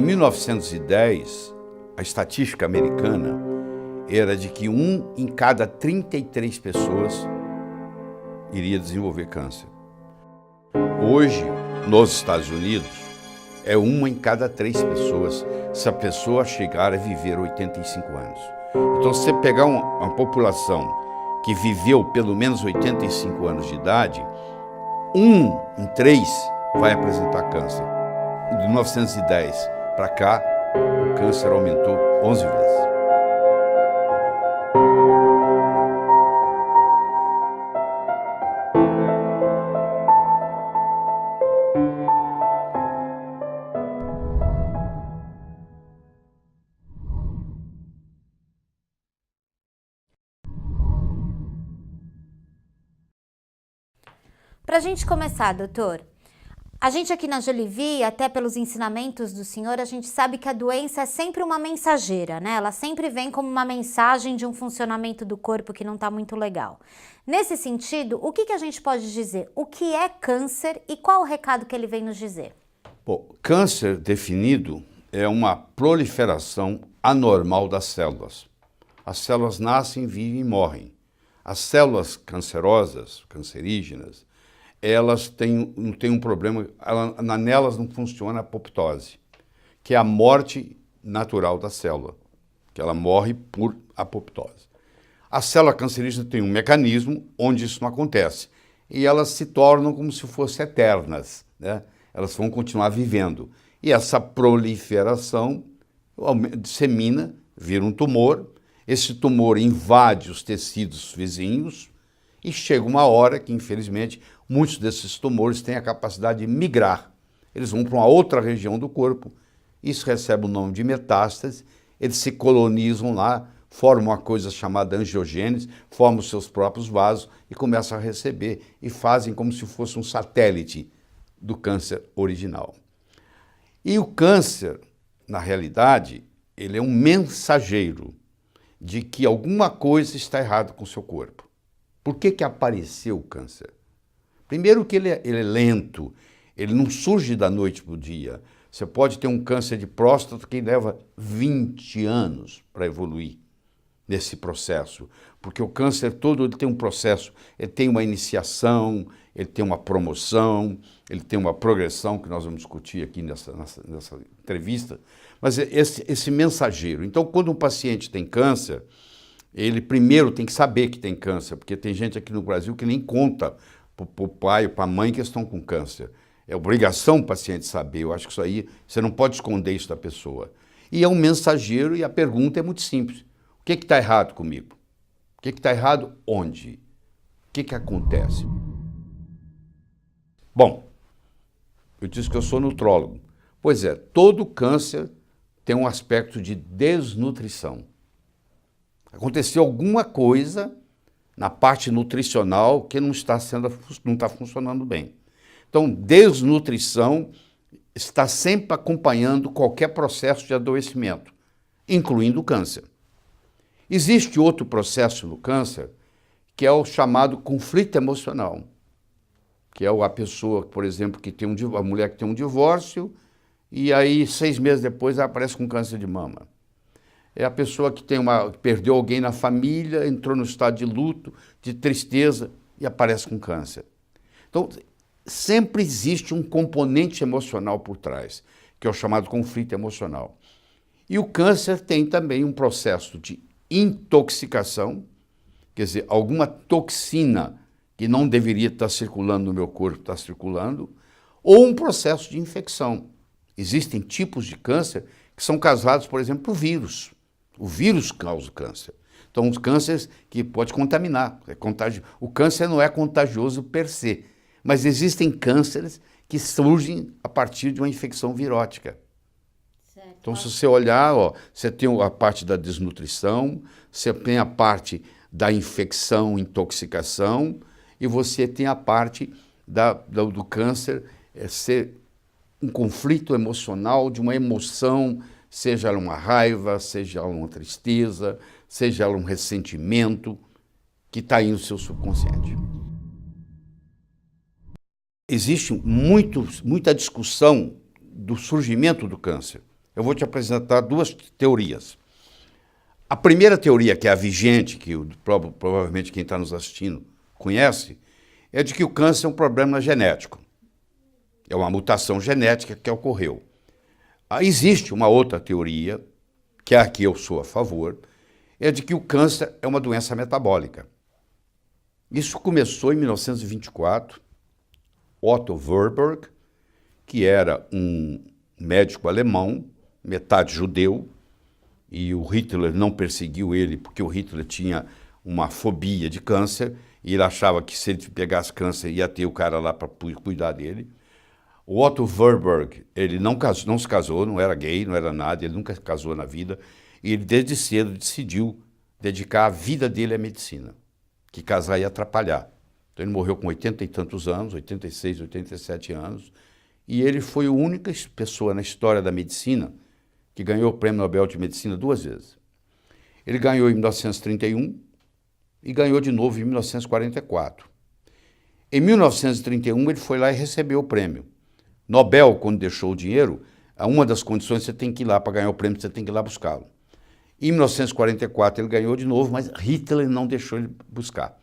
Em 1910, a estatística americana era de que 1 em cada 33 pessoas iria desenvolver câncer. Hoje, nos Estados Unidos, é 1 em cada 3 pessoas, se a pessoa chegar a viver 85 anos. Então, se você pegar uma população que viveu pelo menos 85 anos de idade, 1 em 3 vai apresentar câncer. De 1910 para cá, o câncer aumentou 11 vezes. Para a gente começar, doutor, a gente aqui na Jolivie, até pelos ensinamentos do senhor, a gente sabe que a doença é sempre uma mensageira, né? Ela sempre vem como uma mensagem de um funcionamento do corpo que não está muito legal. Nesse sentido, o que a gente pode dizer? O que é câncer e qual o recado que ele vem nos dizer? Bom, câncer definido é uma proliferação anormal das células. As células nascem, vivem e morrem. As células cancerosas, cancerígenas, elas têm um problema, nelas não funciona a apoptose, que é a morte natural da célula, que ela morre por apoptose. A célula cancerígena tem um mecanismo onde isso não acontece, e elas se tornam como se fossem eternas, né? Elas vão continuar vivendo. E essa proliferação dissemina, vira um tumor, esse tumor invade os tecidos vizinhos, e chega uma hora que, infelizmente, muitos desses tumores têm a capacidade de migrar. Eles vão para uma outra região do corpo, isso recebe o nome de metástase, eles se colonizam lá, formam uma coisa chamada angiogênese, formam os seus próprios vasos e começam a receber e fazem como se fosse um satélite do câncer original. E o câncer, na realidade, ele é um mensageiro de que alguma coisa está errada com o seu corpo. Por que apareceu o câncer? Primeiro que ele é lento, ele não surge da noite para o dia. Você pode ter um câncer de próstata que leva 20 anos para evoluir nesse processo, porque o câncer todo ele tem um processo, ele tem uma iniciação, ele tem uma promoção, ele tem uma progressão, que nós vamos discutir aqui nessa entrevista, mas esse mensageiro. Então, quando um paciente tem câncer, ele primeiro tem que saber que tem câncer, porque tem gente aqui no Brasil que nem conta para o pai ou para a mãe que estão com câncer. É obrigação do paciente saber, eu acho que isso aí, você não pode esconder isso da pessoa. E é um mensageiro e a pergunta é muito simples. O que está errado comigo? O que está errado onde? O que acontece? Bom, eu disse que eu sou nutrólogo. Pois é, todo câncer tem um aspecto de desnutrição. Aconteceu alguma coisa na parte nutricional que não está funcionando bem. Então, desnutrição está sempre acompanhando qualquer processo de adoecimento, incluindo o câncer. Existe outro processo no câncer, que é o chamado conflito emocional, que é a pessoa, por exemplo, a mulher que tem um divórcio, e aí 6 meses depois ela aparece com câncer de mama. É a pessoa que perdeu alguém na família, entrou no estado de luto, de tristeza e aparece com câncer. Então, sempre existe um componente emocional por trás, que é o chamado conflito emocional. E o câncer tem também um processo de intoxicação, quer dizer, alguma toxina que não deveria estar circulando no meu corpo está circulando, ou um processo de infecção. Existem tipos de câncer que são causados, por exemplo, por vírus. O vírus causa o câncer. Então, os cânceres que pode contaminar. O câncer não é contagioso per se, mas existem cânceres que surgem a partir de uma infecção virótica. Certo. Então, se você olhar, você tem a parte da desnutrição, você tem a parte da infecção, intoxicação, e você tem a parte do câncer ser um conflito emocional, de uma emoção, seja ela uma raiva, seja ela uma tristeza, seja ela um ressentimento, que está aí no seu subconsciente. Existe muita discussão do surgimento do câncer. Eu vou te apresentar duas teorias. A primeira teoria, que é a vigente, que provavelmente quem está nos assistindo conhece, é de que o câncer é um problema genético. É uma mutação genética que ocorreu. Existe uma outra teoria, que é a que eu sou a favor, é de que o câncer é uma doença metabólica. Isso começou em 1924. Otto Warburg, que era um médico alemão, metade judeu, e o Hitler não perseguiu ele porque o Hitler tinha uma fobia de câncer e ele achava que se ele pegasse câncer ia ter o cara lá para cuidar dele. O Otto Warburg, ele não se casou, não era gay, não era nada, ele nunca casou na vida, e ele desde cedo decidiu dedicar a vida dele à medicina, que casar ia atrapalhar. Então ele morreu com 80 e tantos anos, 86, 87 anos, e ele foi a única pessoa na história da medicina que ganhou o Prêmio Nobel de Medicina 2 vezes. Ele ganhou em 1931 e ganhou de novo em 1944. Em 1931 ele foi lá e recebeu o prêmio. Nobel, quando deixou o dinheiro, uma das condições você tem que ir lá para ganhar o prêmio, você tem que ir lá buscá-lo. Em 1944 ele ganhou de novo, mas Hitler não deixou ele buscar.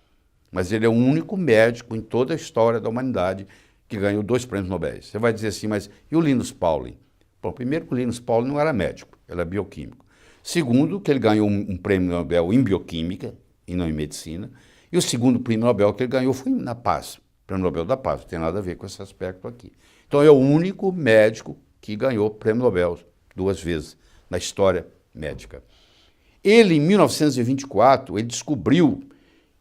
Mas ele é o único médico em toda a história da humanidade que ganhou 2 prêmios Nobel. Você vai dizer assim, mas e o Linus Pauling? Bom, primeiro que o Linus Pauling não era médico, ele era bioquímico. Segundo, que ele ganhou um prêmio Nobel em bioquímica e não em medicina. E o segundo prêmio Nobel que ele ganhou foi na paz, prêmio Nobel da Paz, não tem nada a ver com esse aspecto aqui. Então é o único médico que ganhou o prêmio Nobel 2 vezes na história médica. Ele, em 1924, ele descobriu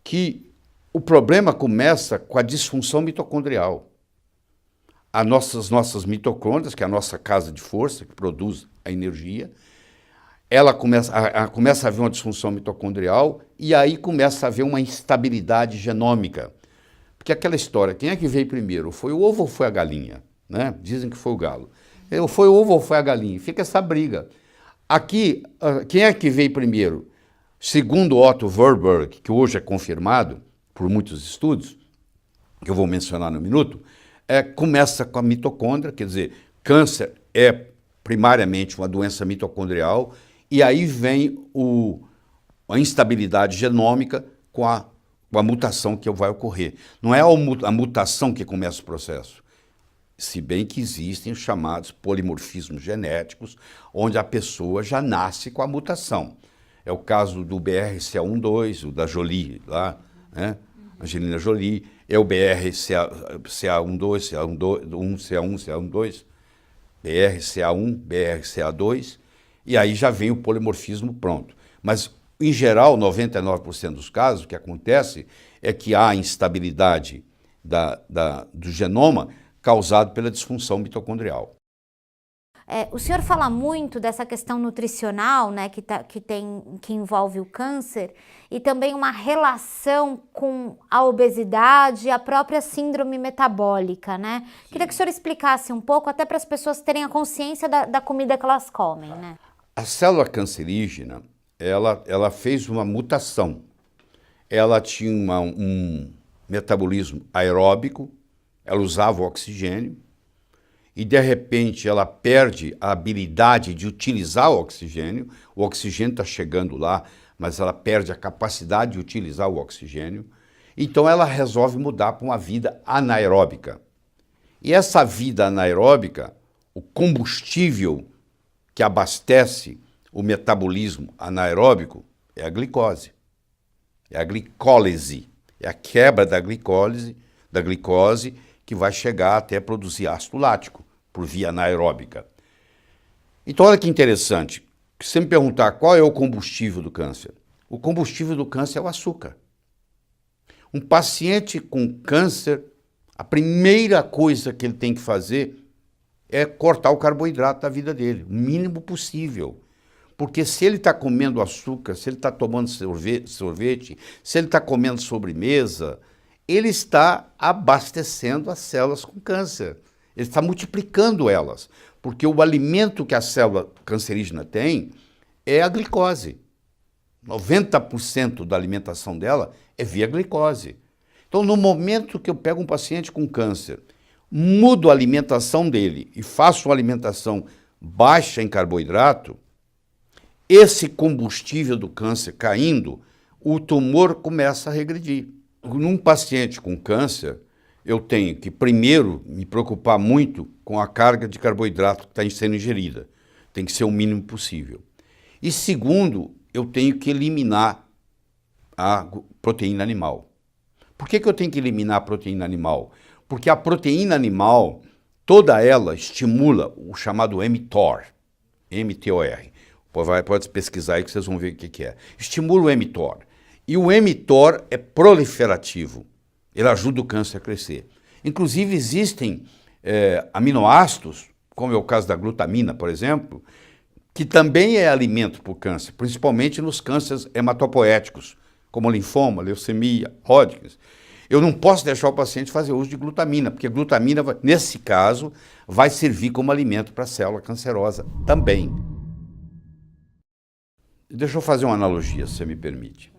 que o problema começa com a disfunção mitocondrial. As nossas mitocôndrias, que é a nossa casa de força, que produz a energia, ela começa a haver uma disfunção mitocondrial e aí começa a haver uma instabilidade genômica. Porque aquela história, quem é que veio primeiro? Foi o ovo ou foi a galinha? Né? Dizem que foi o galo. Foi o ovo ou foi a galinha? Fica essa briga. Aqui, quem é que veio primeiro? Segundo Otto Warburg, que hoje é confirmado por muitos estudos, que eu vou mencionar no minuto, começa com a mitocôndria, quer dizer, câncer é primariamente uma doença mitocondrial, e aí vem a instabilidade genômica com a mutação que vai ocorrer. Não é a mutação que começa o processo, se bem que existem os chamados polimorfismos genéticos, onde a pessoa já nasce com a mutação. É o caso do BRCA12, o da Jolie, lá, né? Angelina Jolie, é o BRCA12, CA1, BRCA1, BRCA2, e aí já vem o polimorfismo pronto. Mas, em geral, 99% dos casos, o que acontece é que há instabilidade do genoma causado pela disfunção mitocondrial. O senhor fala muito dessa questão nutricional, né, que envolve o câncer, e também uma relação com a obesidade e a própria síndrome metabólica, né? Sim. Queria que o senhor explicasse um pouco, até para as pessoas terem a consciência da comida que elas comem, né? A célula cancerígena, ela fez uma mutação. Ela tinha um metabolismo aeróbico, ela usava o oxigênio, e de repente ela perde a habilidade de utilizar o oxigênio está chegando lá, mas ela perde a capacidade de utilizar o oxigênio, então ela resolve mudar para uma vida anaeróbica. E essa vida anaeróbica, o combustível que abastece o metabolismo anaeróbico é a glicose, é a glicólise, é a quebra da glicose que vai chegar até produzir ácido lático por via anaeróbica. Então, olha que interessante. Se você me perguntar qual é o combustível do câncer, o combustível do câncer é o açúcar. Um paciente com câncer, a primeira coisa que ele tem que fazer é cortar o carboidrato da vida dele, o mínimo possível. Porque se ele está comendo açúcar, se ele está tomando sorvete, se ele está comendo sobremesa, ele está abastecendo as células com câncer. Ele está multiplicando elas, porque o alimento que a célula cancerígena tem é a glicose. 90% da alimentação dela é via glicose. Então, no momento que eu pego um paciente com câncer, mudo a alimentação dele e faço uma alimentação baixa em carboidrato, esse combustível do câncer caindo, o tumor começa a regredir. Num paciente com câncer, eu tenho que, primeiro, me preocupar muito com a carga de carboidrato que está sendo ingerida. Tem que ser o mínimo possível. E segundo, eu tenho que eliminar a proteína animal. Por que eu tenho que eliminar a proteína animal? Porque a proteína animal, toda ela estimula o chamado mTOR, M-T-O-R. Pode pesquisar aí que vocês vão ver o que é. Estimula o mTOR. E o mTOR é proliferativo. Ele ajuda o câncer a crescer. Inclusive existem aminoácidos, como é o caso da glutamina, por exemplo, que também é alimento para o câncer, principalmente nos cânceres hematopoéticos, como linfoma, leucemia, Hodgkin. Eu não posso deixar o paciente fazer uso de glutamina, porque a glutamina, nesse caso, vai servir como alimento para a célula cancerosa também. Deixa eu fazer uma analogia, se você me permite.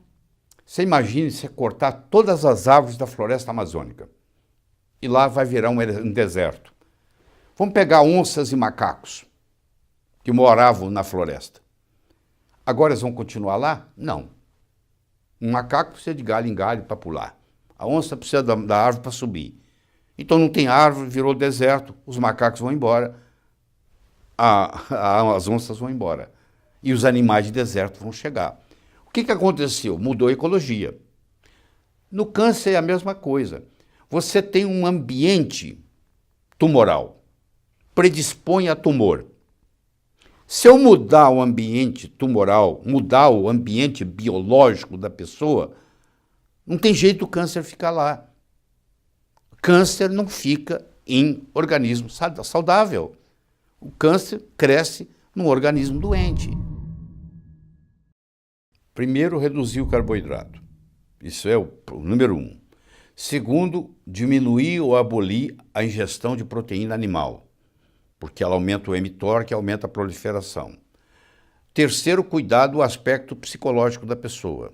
Você imagine você cortar todas as árvores da floresta amazônica e lá vai virar um deserto. Vamos pegar onças e macacos que moravam na floresta. Agora eles vão continuar lá? Não. Um macaco precisa de galho em galho para pular. A onça precisa da árvore para subir. Então não tem árvore, virou deserto, os macacos vão embora, as onças vão embora. E os animais de deserto vão chegar. O que aconteceu? Mudou a ecologia. No câncer é a mesma coisa. Você tem um ambiente tumoral, predispõe a tumor. Se eu mudar o ambiente tumoral, mudar o ambiente biológico da pessoa, não tem jeito o câncer ficar lá. Câncer não fica em organismo saudável. O câncer cresce num organismo doente. Primeiro, reduzir o carboidrato. Isso é o número 1. Segundo, diminuir ou abolir a ingestão de proteína animal, porque ela aumenta o mTOR, que aumenta a proliferação. Terceiro, cuidar do aspecto psicológico da pessoa.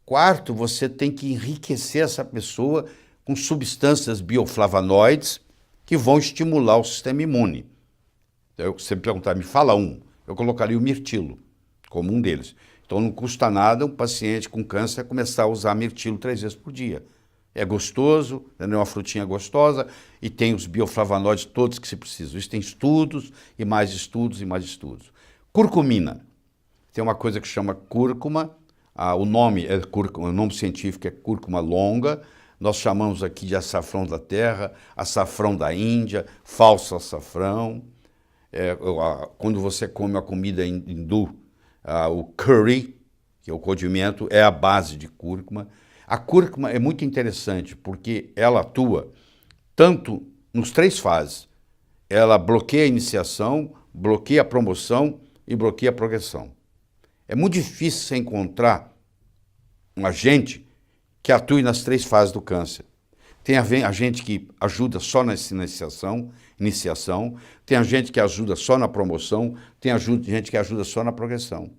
Quarto, você tem que enriquecer essa pessoa com substâncias bioflavonoides que vão estimular o sistema imune. Então, se você me perguntar, me fala um, eu colocaria o mirtilo como um deles. Então não custa nada um paciente com câncer começar a usar mirtilo 3 vezes por dia. É gostoso, é uma frutinha gostosa e tem os bioflavonoides todos que se precisa. Isso tem estudos e mais estudos e mais estudos. Curcumina. Tem uma coisa que chama cúrcuma, o nome científico é cúrcuma longa, nós chamamos aqui de açafrão da terra, açafrão da Índia, falso açafrão. Quando você come a comida hindu, o curry, que é o condimento, é a base de cúrcuma. A cúrcuma é muito interessante porque ela atua tanto nos 3 fases. Ela bloqueia a iniciação, bloqueia a promoção e bloqueia a progressão. É muito difícil você encontrar um agente que atue nas 3 fases do câncer. Tem agente que ajuda só na iniciação, tem agente que ajuda só na promoção, tem gente que ajuda só na progressão.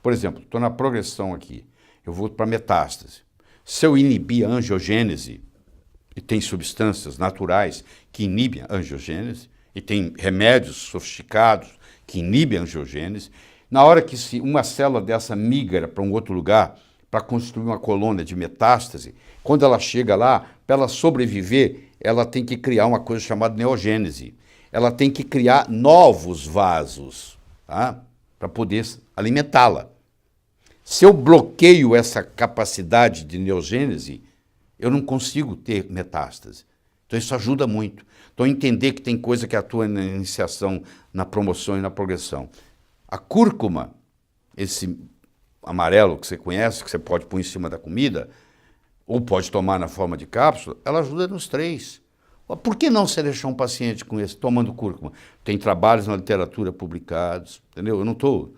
Por exemplo, estou na progressão aqui, eu vou para metástase. Se eu inibir a angiogênese, e tem substâncias naturais que inibem a angiogênese, e tem remédios sofisticados que inibem a angiogênese, na hora que uma célula dessa migra para um outro lugar, para construir uma colônia de metástase, quando ela chega lá, para ela sobreviver, ela tem que criar uma coisa chamada neogênese. Ela tem que criar novos vasos, tá? Para poder alimentá-la. Se eu bloqueio essa capacidade de neogênese, eu não consigo ter metástase. Então isso ajuda muito. Então entender que tem coisa que atua na iniciação, na promoção e na progressão. A cúrcuma, esse amarelo que você conhece, que você pode pôr em cima da comida, ou pode tomar na forma de cápsula, ela ajuda nos 3. Por que não você deixar um paciente com esse tomando cúrcuma? Tem trabalhos na literatura publicados, entendeu? Eu não estou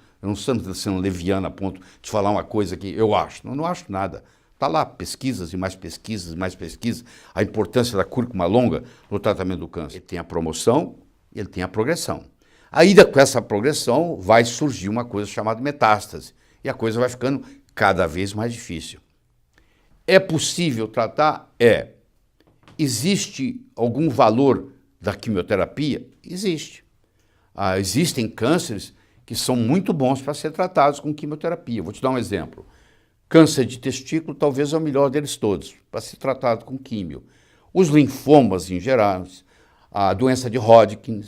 sendo leviano a ponto de falar uma coisa que eu acho. Não acho nada. Está lá, pesquisas e mais pesquisas e mais pesquisas. A importância da cúrcuma longa no tratamento do câncer. Ele tem a promoção e ele tem a progressão. Aí, com essa progressão, vai surgir uma coisa chamada metástase. E a coisa vai ficando cada vez mais difícil. É possível tratar? É. Existe algum valor da quimioterapia? Existe. Existem cânceres que são muito bons para ser tratados com quimioterapia. Vou te dar um exemplo. Câncer de testículo talvez é o melhor deles todos, para ser tratado com químio. Os linfomas em geral, a doença de Hodgkin,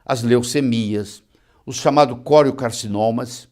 as leucemias, os chamados coriocarcinomas,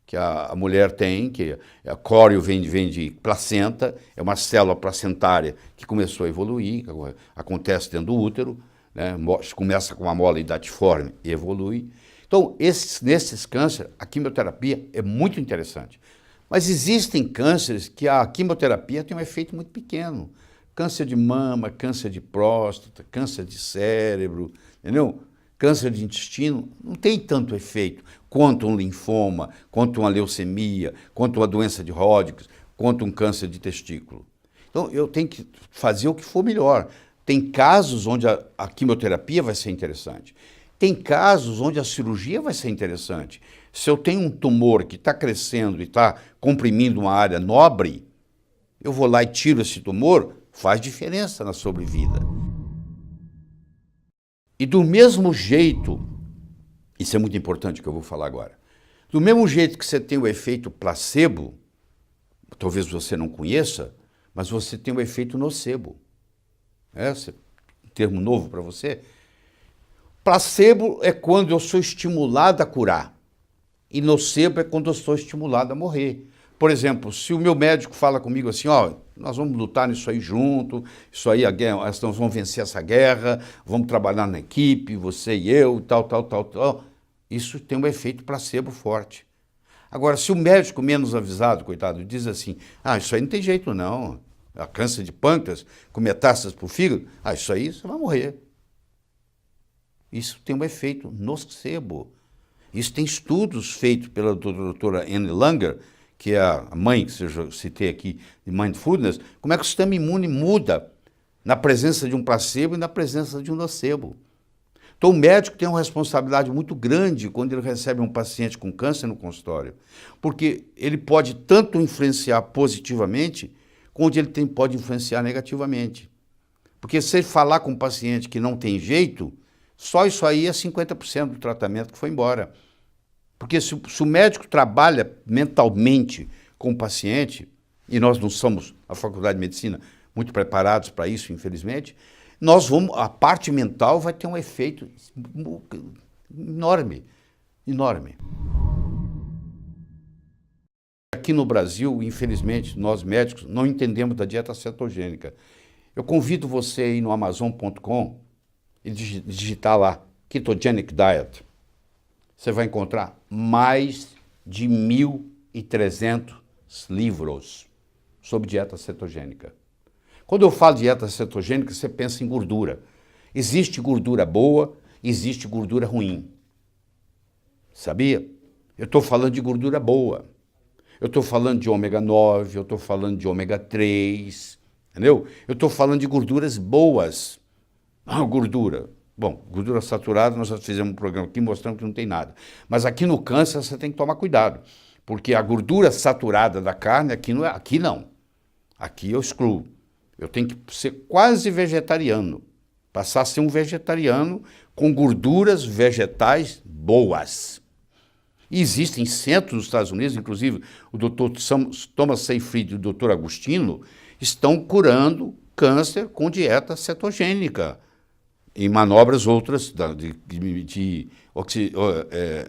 que a mulher tem, que a córeo vem de placenta, é uma célula placentária que começou a evoluir, que acontece dentro do útero, né? Começa com uma mola hidatiforme e evolui. Então, nesses cânceres, a quimioterapia é muito interessante. Mas existem cânceres que a quimioterapia tem um efeito muito pequeno. Câncer de mama, câncer de próstata, câncer de cérebro, entendeu? Câncer de intestino não tem tanto efeito quanto um linfoma, quanto uma leucemia, quanto uma doença de Hodgkin, quanto um câncer de testículo. Então, eu tenho que fazer o que for melhor. Tem casos onde a quimioterapia vai ser interessante. Tem casos onde a cirurgia vai ser interessante. Se eu tenho um tumor que está crescendo e está comprimindo uma área nobre, eu vou lá e tiro esse tumor, faz diferença na sobrevida. E do mesmo jeito, isso é muito importante que eu vou falar agora, do mesmo jeito que você tem o efeito placebo, talvez você não conheça, mas você tem o efeito nocebo. Esse é um termo novo para você. Placebo é quando eu sou estimulado a curar. E nocebo é quando eu sou estimulado a morrer. Por exemplo, se o meu médico fala comigo assim, ó, nós vamos lutar nisso aí junto, isso aí, nós vamos vencer essa guerra, vamos trabalhar na equipe, você e eu, tal. Isso tem um efeito placebo forte. Agora, se o médico menos avisado, coitado, diz assim, isso aí não tem jeito não, câncer de pâncreas com metástases para o fígado, isso aí você vai morrer. Isso tem um efeito nocebo. Isso tem estudos feitos pela doutora Anne Langer, que é a mãe que eu citei aqui de Mindfulness, como é que o sistema imune muda na presença de um placebo e na presença de um nocebo. Então o médico tem uma responsabilidade muito grande quando ele recebe um paciente com câncer no consultório, porque ele pode tanto influenciar positivamente, quanto ele pode influenciar negativamente. Porque se ele falar com um paciente que não tem jeito, só isso aí é 50% do tratamento que foi embora. Porque se o médico trabalha mentalmente com o paciente, e nós não somos, a Faculdade de Medicina, muito preparados para isso, infelizmente, a parte mental vai ter um efeito enorme. Aqui no Brasil, infelizmente, nós médicos não entendemos da dieta cetogênica. Eu convido você a ir no Amazon.com e digitar lá, Ketogenic Diet. Você vai encontrar mais de 1.300 livros sobre dieta cetogênica. Quando eu falo de dieta cetogênica, você pensa em gordura. Existe gordura boa, existe gordura ruim. Sabia? Eu estou falando de gordura boa. Eu estou falando de ômega 9, eu estou falando de ômega 3, entendeu? Eu estou falando de gorduras boas. Gordura. Bom, gordura saturada, nós já fizemos um programa aqui mostrando que não tem nada. Mas aqui no câncer você tem que tomar cuidado, porque a gordura saturada da carne aqui não. Aqui eu excluo. Eu tenho que ser quase vegetariano, passar a ser um vegetariano com gorduras vegetais boas. E existem centros nos Estados Unidos, inclusive o Dr. Thomas Seyfried e o Dr. Agostino estão curando câncer com dieta cetogênica. Em manobras outras de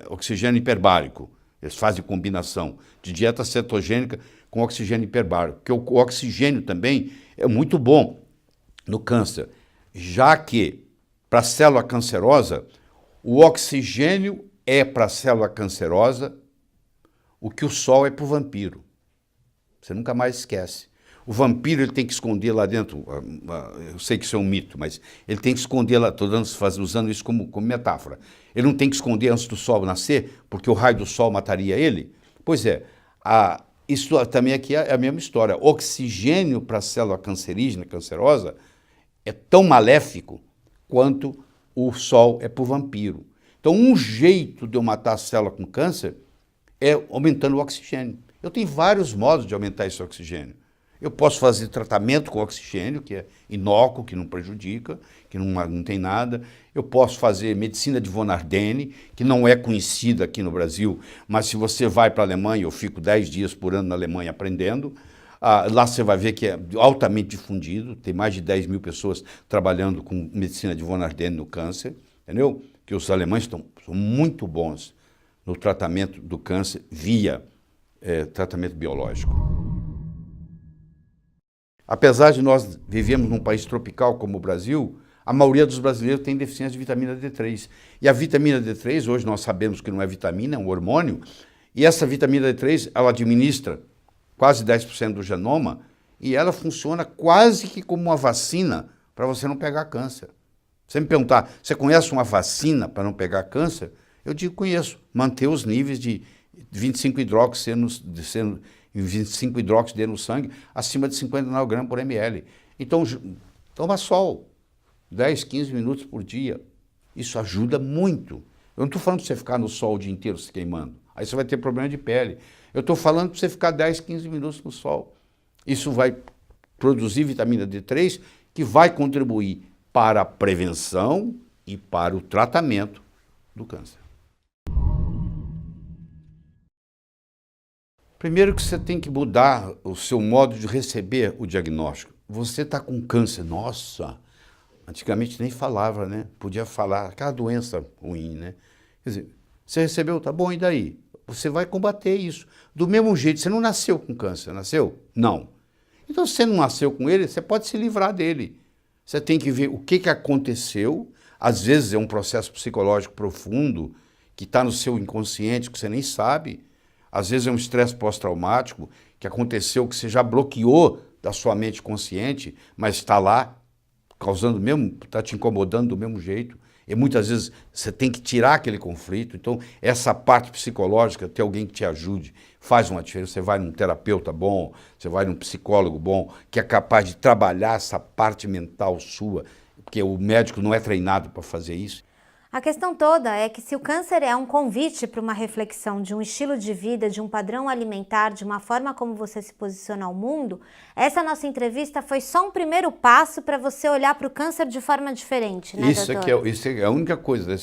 oxigênio hiperbárico. Eles fazem combinação de dieta cetogênica com oxigênio hiperbárico, porque o oxigênio também é muito bom no câncer, já que para a célula cancerosa, o oxigênio é para a célula cancerosa o que o sol é para o vampiro. Você nunca mais esquece. O vampiro ele tem que esconder lá dentro, eu sei que isso é um mito, mas ele tem que esconder lá, estou usando isso como metáfora. Ele não tem que esconder antes do sol nascer, porque o raio do sol mataria ele? Pois é, isso também aqui é a mesma história. Oxigênio para a célula cancerígena, cancerosa, é tão maléfico quanto o sol é para o vampiro. Então, um jeito de eu matar a célula com câncer é aumentando o oxigênio. Eu tenho vários modos de aumentar esse oxigênio. Eu posso fazer tratamento com oxigênio, que é inócuo, que não prejudica, que não tem nada. Eu posso fazer medicina de von Ardenne, que não é conhecida aqui no Brasil, mas se você vai para a Alemanha, eu fico 10 dias por ano na Alemanha aprendendo, lá você vai ver que é altamente difundido, tem mais de 10 mil pessoas trabalhando com medicina de von Ardenne no câncer, entendeu? Que os alemães são muito bons no tratamento do câncer via tratamento biológico. Apesar de nós vivemos num país tropical como o Brasil, a maioria dos brasileiros tem deficiência de vitamina D3. E a vitamina D3, hoje nós sabemos que não é vitamina, é um hormônio, e essa vitamina D3, ela administra quase 10% do genoma, e ela funciona quase que como uma vacina para você não pegar câncer. Você me perguntar, você conhece uma vacina para não pegar câncer? Eu digo, conheço. Manter os níveis de 25 hidróxido no sangue acima de 59 gramas por ml. Então, toma sol, 10, 15 minutos por dia. Isso ajuda muito. Eu não estou falando para você ficar no sol o dia inteiro se queimando. Aí você vai ter problema de pele. Eu estou falando para você ficar 10, 15 minutos no sol. Isso vai produzir vitamina D3, que vai contribuir para a prevenção e para o tratamento do câncer. Primeiro que você tem que mudar o seu modo de receber o diagnóstico. Você está com câncer, nossa, antigamente nem falava, né? Podia falar, aquela doença ruim, né? Quer dizer, você recebeu, tá bom, e daí? Você vai combater isso. Do mesmo jeito, você não nasceu com câncer, nasceu? Não. Então, se você não nasceu com ele, você pode se livrar dele. Você tem que ver o que aconteceu. Às vezes é um processo psicológico profundo que está no seu inconsciente, que você nem sabe. Às vezes é um estresse pós-traumático que aconteceu, que você já bloqueou da sua mente consciente, mas está lá, causando mesmo, está te incomodando do mesmo jeito. E muitas vezes você tem que tirar aquele conflito. Então, essa parte psicológica, ter alguém que te ajude, faz uma diferença. Você vai num terapeuta bom, você vai num psicólogo bom, que é capaz de trabalhar essa parte mental sua, porque o médico não é treinado para fazer isso. A questão toda é que se o câncer é um convite para uma reflexão de um estilo de vida, de um padrão alimentar, de uma forma como você se posiciona ao mundo, essa nossa entrevista foi só um primeiro passo para você olhar para o câncer de forma diferente, né, doutor? Isso é a única coisa, a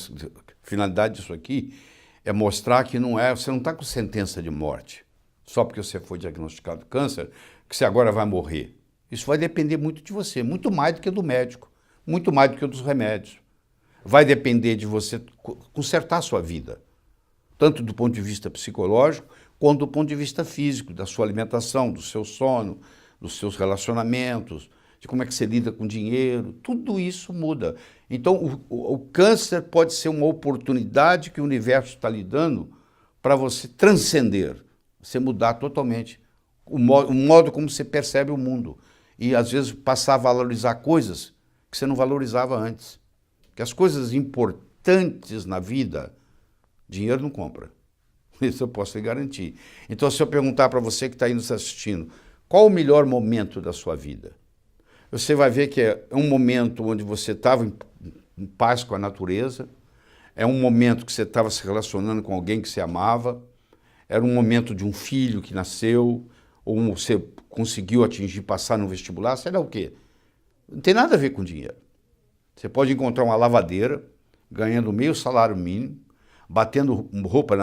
finalidade disso aqui é mostrar que você não está com sentença de morte, só porque você foi diagnosticado câncer, que você agora vai morrer. Isso vai depender muito de você, muito mais do que do médico, muito mais do que dos remédios. Vai depender de você consertar a sua vida, tanto do ponto de vista psicológico, quanto do ponto de vista físico, da sua alimentação, do seu sono, dos seus relacionamentos, de como é que você lida com dinheiro, tudo isso muda. Então, o câncer pode ser uma oportunidade que o universo está lhe dando para você transcender, você mudar totalmente o modo como você percebe o mundo. E, às vezes, passar a valorizar coisas que você não valorizava antes. Que as coisas importantes na vida, dinheiro não compra. Isso eu posso lhe garantir. Então, se eu perguntar para você que está aí nos assistindo, qual o melhor momento da sua vida? Você vai ver que é um momento onde você estava em paz com a natureza, é um momento que você estava se relacionando com alguém que você amava, era um momento de um filho que nasceu, ou você conseguiu atingir, passar no vestibular, sei lá o quê. Não tem nada a ver com dinheiro. Você pode encontrar uma lavadeira, ganhando meio salário mínimo, lavando roupa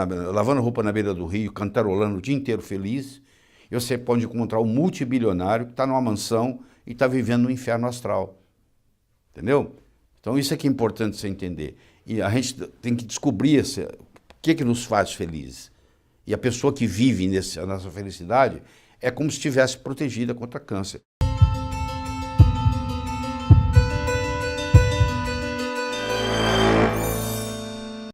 na beira do rio, cantarolando o dia inteiro feliz, e você pode encontrar um multibilionário que está numa mansão e está vivendo no inferno astral. Entendeu? Então isso é que é importante você entender. E a gente tem que descobrir o que nos faz felizes. E a pessoa que vive a nossa felicidade é como se estivesse protegida contra câncer.